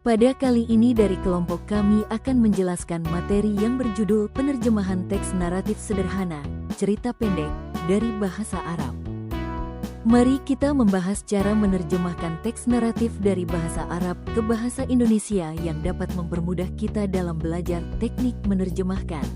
Pada kali ini dari kelompok kami akan menjelaskan materi yang berjudul penerjemahan teks naratif sederhana, cerita pendek, dari bahasa Arab. Mari kita membahas cara menerjemahkan teks naratif dari bahasa Arab ke bahasa Indonesia yang dapat mempermudah kita dalam belajar teknik menerjemahkan.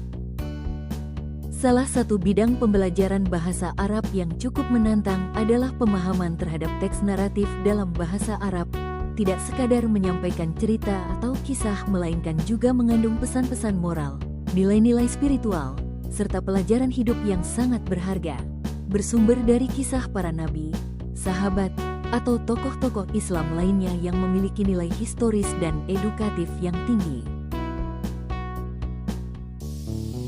Salah satu bidang pembelajaran bahasa Arab yang cukup menantang adalah pemahaman terhadap teks naratif dalam bahasa Arab. Tidak sekadar menyampaikan cerita atau kisah, melainkan juga mengandung pesan-pesan moral, nilai-nilai spiritual, serta pelajaran hidup yang sangat berharga, bersumber dari kisah para nabi, sahabat, atau tokoh-tokoh Islam lainnya yang memiliki nilai historis dan edukatif yang tinggi.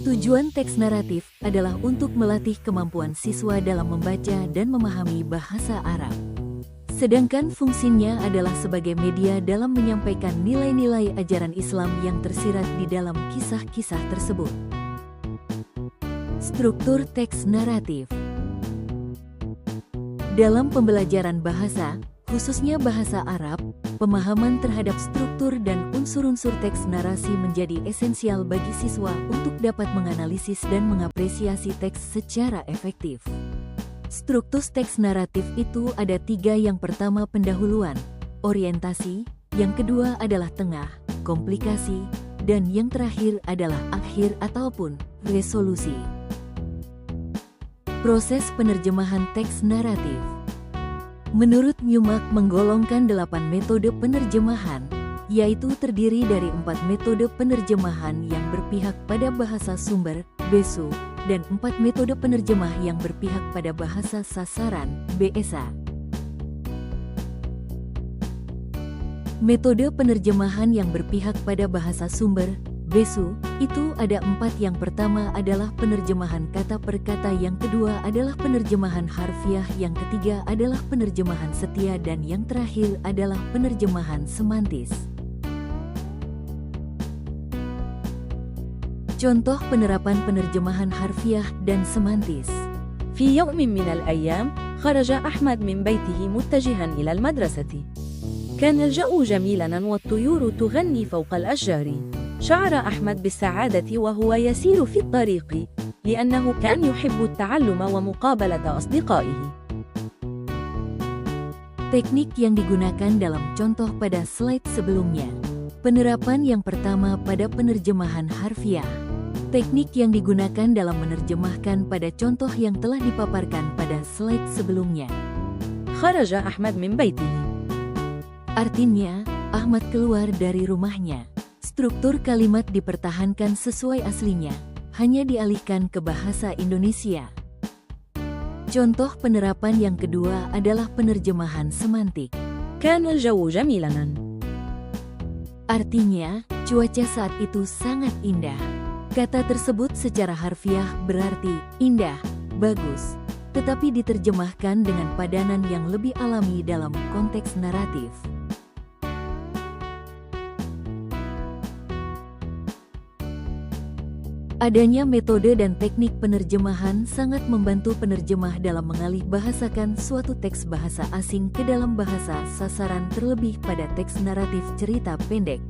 Tujuan teks naratif adalah untuk melatih kemampuan siswa dalam membaca dan memahami bahasa Arab. Sedangkan fungsinya adalah sebagai media dalam menyampaikan nilai-nilai ajaran Islam yang tersirat di dalam kisah-kisah tersebut. Struktur teks naratif. Dalam pembelajaran bahasa, khususnya bahasa Arab, pemahaman terhadap struktur dan unsur-unsur teks narasi menjadi esensial bagi siswa untuk dapat menganalisis dan mengapresiasi teks secara efektif. Struktur teks naratif itu ada tiga. Yang pertama pendahuluan, orientasi, yang kedua adalah tengah, komplikasi, dan yang terakhir adalah akhir ataupun resolusi. Proses penerjemahan teks naratif. Menurut Newmark menggolongkan 8 metode penerjemahan, yaitu terdiri dari 4 metode penerjemahan yang berpihak pada bahasa sumber, BESU, dan 4 metode penerjemah yang berpihak pada bahasa sasaran, BSA. Metode penerjemahan yang berpihak pada bahasa sumber, BESU, itu ada 4. Yang pertama adalah penerjemahan kata per kata, yang kedua adalah penerjemahan harfiah, yang ketiga adalah penerjemahan setia, dan yang terakhir adalah penerjemahan semantis. Contoh penerapan penerjemahan harfiah dan semantis. في يوم من الأيام خرج أحمد من بيته متجها إلى المدرسة. كان الجو جميلا والطيور تغني فوق الأشجار. شعر أحمد بالسعادة وهو يسير في الطريق لأنه كان يحب التعلم ومقابلة أصدقائه. Teknik yang digunakan dalam contoh pada slide sebelumnya. Penerapan yang pertama pada penerjemahan harfiah. Teknik yang digunakan dalam menerjemahkan pada contoh yang telah dipaparkan pada slide sebelumnya. خرج أحمد من بيته. Artinya, Ahmad keluar dari rumahnya. Struktur kalimat dipertahankan sesuai aslinya, hanya dialihkan ke bahasa Indonesia. Contoh penerapan yang kedua adalah penerjemahan semantik. كان الجو جميلا. Artinya, cuaca saat itu sangat indah. Kata tersebut secara harfiah berarti indah, bagus, tetapi diterjemahkan dengan padanan yang lebih alami dalam konteks naratif. Adanya metode dan teknik penerjemahan sangat membantu penerjemah dalam mengalih bahasakan suatu teks bahasa asing ke dalam bahasa sasaran, terlebih pada teks naratif cerita pendek.